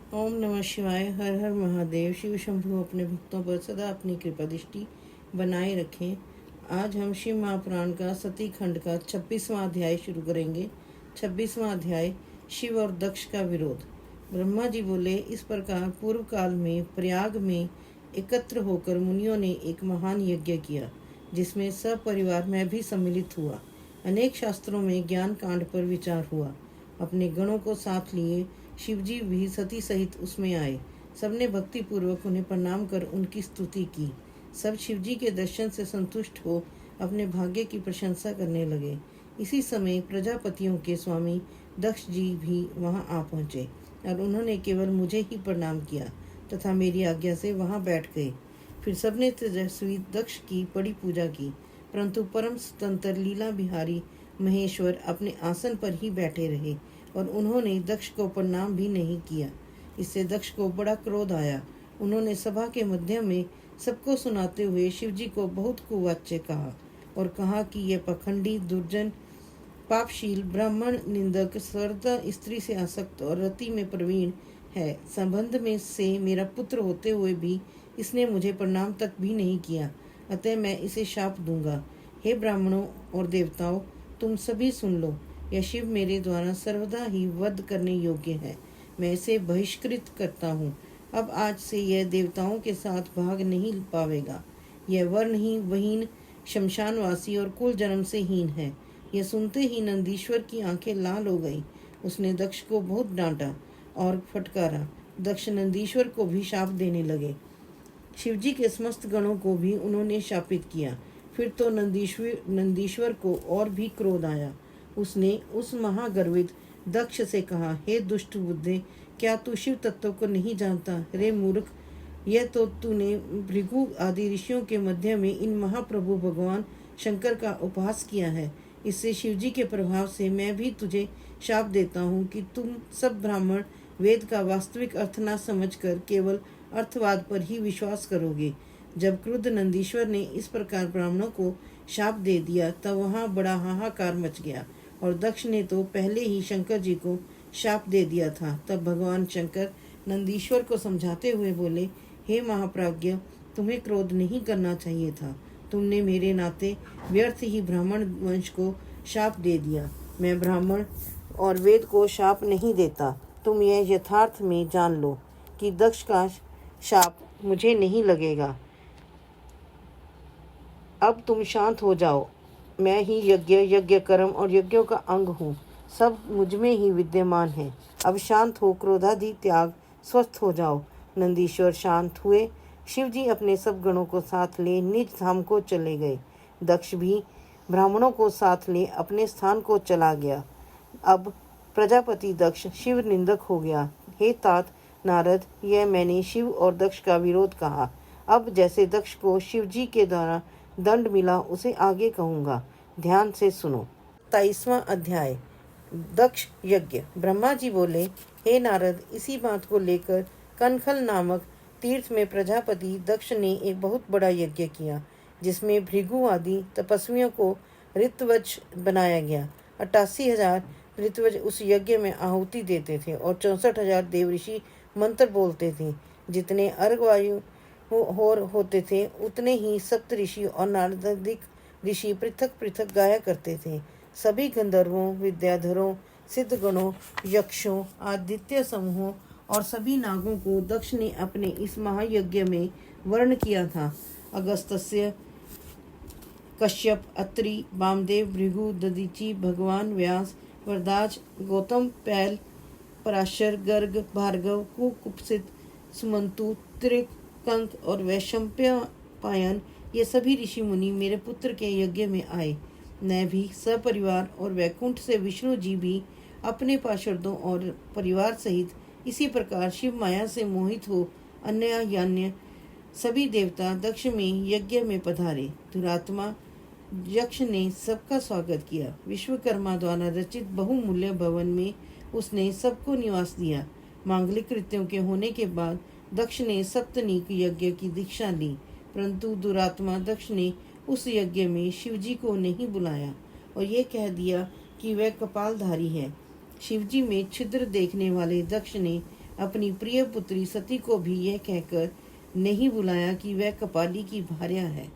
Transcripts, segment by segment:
ओम नमः शिवाय। हर हर महादेव। शिव शंभु अपने भक्तों पर सदा अपनी कृपा दृष्टि बनाए रखें। आज हम शिव महापुराण का सती खंड का 26वां अध्याय शुरू करेंगे। 26वां अध्याय, शिव और दक्ष का विरोध। ब्रह्मा जी बोले, इस प्रकार पूर्व काल में प्रयाग में एकत्र होकर मुनियों ने एक महान यज्ञ किया, जिसमें सपरिवार मैं भी सम्मिलित हुआ। अनेक शास्त्रों में ज्ञान कांड पर विचार हुआ। अपने गणों को साथ लिए शिवजी भी सती सहित उसमें आए। सबने भक्ति पूर्वक उन्हें प्रणाम कर उनकी स्तुति की। सब शिवजी के दर्शन से संतुष्ट हो अपने भाग्य की प्रशंसा करने लगे। इसी समय प्रजापतियों के स्वामी दक्ष जी भी वहां आ पहुंचे और उन्होंने केवल मुझे ही प्रणाम किया तथा मेरी आज्ञा से वहां बैठ गए। फिर सबने तेजस्वी दक्ष की बड़ी पूजा की, परंतु परम स्वतंत्र लीला बिहारी महेश्वर अपने आसन पर ही बैठे रहे और उन्होंने दक्ष को प्रणाम भी नहीं किया। इससे दक्ष को बड़ा क्रोध आया। उन्होंने सभा के मध्य में सबको सुनाते हुए शिवजी को बहुत कुवाच्य कहा और कहा कि यह पखंडी, दुर्जन, पापशील, ब्राह्मण निंदक, सर्वदा स्त्री से आसक्त और रति में प्रवीण है। संबंध में से मेरा पुत्र होते हुए भी इसने मुझे प्रणाम तक भी नहीं किया, अतः मैं इसे शाप दूंगा। हे ब्राह्मणों और देवताओं, तुम सभी सुन लो। यह शिव मेरे द्वारा सर्वदा ही वध करने योग्य है। मैं इसे बहिष्कृत करता हूँ। अब आज से यह देवताओं के साथ भाग नहीं पावेगा। यह वर्णहीन, वहीन, शमशानवासी और कुल जन्म से हीन है। यह सुनते ही नंदीश्वर की आंखें लाल हो गई। उसने दक्ष को बहुत डांटा और फटकारा। दक्ष नंदीश्वर को भी शाप देने लगे। शिवजी के समस्त गणों को भी उन्होंने शापित किया। फिर तो नंदीश्वर को और भी क्रोध आया। उसने उस महागर्वित दक्ष से कहा, हे दुष्ट बुद्धे, क्या तू शिव तत्व को नहीं जानता? रे मूर्ख, यह तो तूने भृगु आदि ऋषियों के मध्य में इन महाप्रभु भगवान शंकर का उपहास किया है। इससे शिवजी के प्रभाव से मैं भी तुझे शाप देता हूँ कि तुम सब ब्राह्मण वेद का वास्तविक अर्थ न समझकर केवल अर्थवाद पर ही विश्वास करोगे। जब क्रुद्ध नंदीश्वर ने इस प्रकार ब्राह्मणों को शाप दे दिया तब वहाँ बड़ा हाहाकार मच गया और दक्ष ने तो पहले ही शंकर जी को शाप दे दिया था। तब भगवान शंकर नंदीश्वर को समझाते हुए बोले, हे महाप्राज्ञ, तुम्हें क्रोध नहीं करना चाहिए था। तुमने मेरे नाते व्यर्थ ही ब्राह्मण वंश को शाप दे दिया। मैं ब्राह्मण और वेद को शाप नहीं देता। तुम यह यथार्थ में जान लो कि दक्ष का शाप मुझे नहीं लगेगा। अब तुम शांत हो जाओ। मैं ही यज्ञ कर्म और यज्ञों का अंग हूँ। सब मुझ में ही विद्यमान है। अब शांत हो, क्रोधादि त्याग, स्वस्थ हो जाओ। नंदीश्वर शांत हुए। शिवजी अपने सब गणों को साथ ले निज धाम को चले गए। दक्ष भी ब्राह्मणों को साथ ले अपने स्थान को चला गया। अब प्रजापति दक्ष शिव निंदक हो गया। हे तात नारद, यह मैंने शिव और दक्ष का विरोध कहा। अब जैसे दक्ष को शिवजी के द्वारा दंड मिला उसे आगे कहूँगा। ध्यान से सुनो। 27वां अध्याय, दक्ष यज्ञ। ब्रह्मा जी बोले, हे नारद, इसी बात को लेकर कनखल नामक तीर्थ में प्रजापति दक्ष ने एक बहुत बड़ा यज्ञ किया, जिसमें भृगु आदि तपस्वियों को ऋत्वज बनाया गया। 88,000 ऋत्वज उस यज्ञ में आहुति देते थे और 64,000 देव ऋषि मंत्र बोलते थे। जितने अर्घवायु होते थे उतने ही सप्त ऋषि और नारदादिक ऋषि पृथक पृथक गाया करते थे। सभी गंधर्वों, विद्याधरों, सिद्धगणों, यक्षों, आदित्य समूहों और सभी नागों को दक्ष ने अपने इस महायज्ञ में वर्ण किया था। अगस्त्य, कश्यप, अत्रि, वामदेव, भृगु, दधीचि, भगवान व्यास, वरदाज, गौतम, पैल, पराशर, गर्ग, भार्गव, कुकुत्सित, सुमंतु, त्रिकंक और वैशंपायन, ये सभी ऋषि मुनि मेरे पुत्र के यज्ञ में आए। मैं भी सपरिवार और वैकुंठ से विष्णु जी भी अपने पार्षदों और परिवार सहित इसी प्रकार शिव माया से मोहित हो अन्य यान्य सभी देवता दक्ष में यज्ञ में पधारे। दुरात्मा यक्ष ने सबका स्वागत किया। विश्वकर्मा द्वारा रचित बहुमूल्य भवन में उसने सबको निवास दिया। मांगलिक कृत्यों के होने के बाद दक्ष ने सप्तनीक यज्ञ की दीक्षा ली, परंतु दुरात्मा दक्ष ने उस यज्ञ में शिवजी को नहीं बुलाया और ये कह दिया कि वह कपालधारी है। शिवजी में छिद्र देखने वाले दक्ष ने अपनी प्रिय पुत्री सती को भी यह कहकर नहीं बुलाया कि वह कपाली की भार्या है।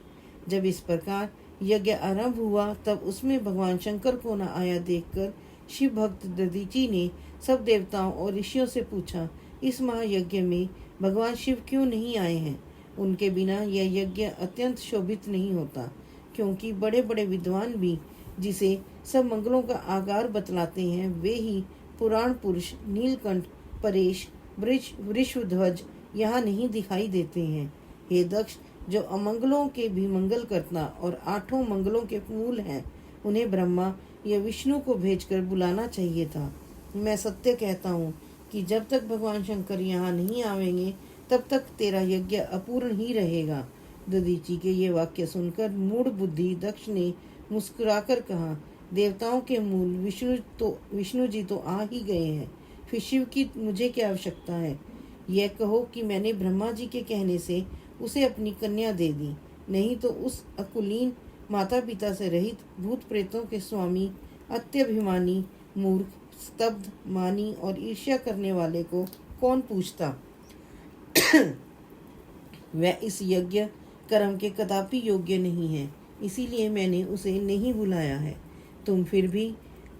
जब इस प्रकार यज्ञ आरंभ हुआ तब उसमें भगवान शंकर को न आया देखकर शिव भक्त दधीचि ने सब देवताओं और ऋषियों से पूछा, इस महायज्ञ में भगवान शिव क्यों नहीं आए हैं? उनके बिना यह यज्ञ अत्यंत शोभित नहीं होता, क्योंकि बड़े बड़े विद्वान भी जिसे सब मंगलों का आकार बतलाते हैं वे ही पुराण पुरुष नीलकंठ, परेश, वृषध्वज यहाँ नहीं दिखाई देते हैं। हे दक्ष, जो अमंगलों के भी मंगल करता और 8 मंगलों के मूल हैं, उन्हें ब्रह्मा या विष्णु को भेजकर बुलाना चाहिए था। मैं सत्य कहता हूँ कि जब तक भगवान शंकर यहाँ नहीं आवेंगे तब तक तेरा यज्ञ अपूर्ण ही रहेगा। दधीचि के ये वाक्य सुनकर मूढ़ बुद्धि दक्ष ने मुस्कुराकर कहा, देवताओं के मूल विष्णु जी तो आ ही गए हैं, फिर शिव की मुझे क्या आवश्यकता है? यह कहो कि मैंने ब्रह्मा जी के कहने से उसे अपनी कन्या दे दी, नहीं तो उस अकुलीन माता पिता से रहित भूत प्रेतों के स्वामी, अत्यभिमानी, मूर्ख, स्तब्ध, मानी और ईर्ष्या करने वाले को कौन पूछता? वह इस यज्ञ कर्म के कदापि योग्य नहीं है, इसीलिए मैंने उसे नहीं बुलाया है। तुम फिर भी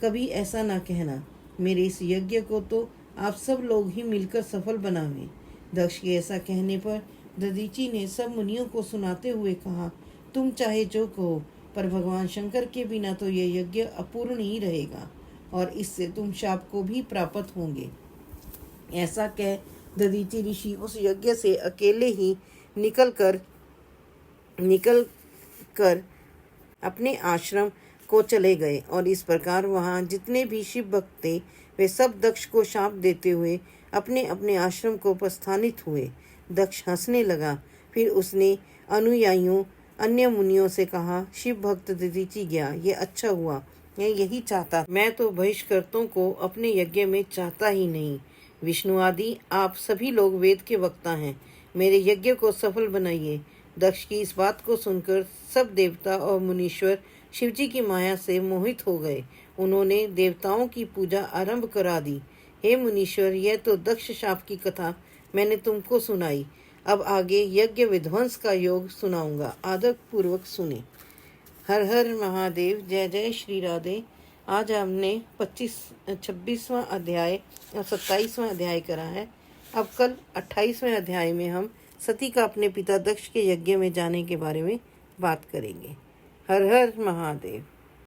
कभी ऐसा ना कहना। मेरे इस यज्ञ को तो आप सब लोग ही मिलकर सफल बनावें। दक्ष के ऐसा कहने पर दधीचि ने सब मुनियों को सुनाते हुए कहा, तुम चाहे जो कहो, पर भगवान शंकर के बिना तो यह यज्ञ अपूर्ण ही रहेगा और इससे तुम शाप को भी प्राप्त होंगे। ऐसा कह दधीचि ऋषि उस यज्ञ से अकेले ही निकल कर अपने आश्रम को चले गए और इस प्रकार वहाँ जितने भी शिव भक्त थे वे सब दक्ष को शाप देते हुए अपने अपने आश्रम को प्रस्थानित हुए। दक्ष हंसने लगा। फिर उसने अनुयायियों अन्य मुनियों से कहा, शिव भक्त दधीचि गया, ये अच्छा हुआ, मैं यही चाहता। मैं तो बहिष्कृतों को अपने यज्ञ में चाहता ही नहीं। विष्णु आदि आप सभी लोग वेद के वक्ता हैं, मेरे यज्ञ को सफल बनाइए। दक्ष की इस बात को सुनकर सब देवता और मुनीश्वर शिवजी की माया से मोहित हो गए। उन्होंने देवताओं की पूजा आरंभ करा दी। हे मुनीश्वर, यह तो दक्ष शाप की कथा मैंने तुमको सुनाई। अब आगे यज्ञ विध्वंस का योग सुनाऊंगा, आदर पूर्वक सुने। हर हर महादेव, जय जय श्री राधे। आज हमने 26वां अध्याय और 27वां अध्याय करा है। अब कल 28वें अध्याय में हम सती का अपने पिता दक्ष के यज्ञ में जाने के बारे में बात करेंगे। हर हर महादेव।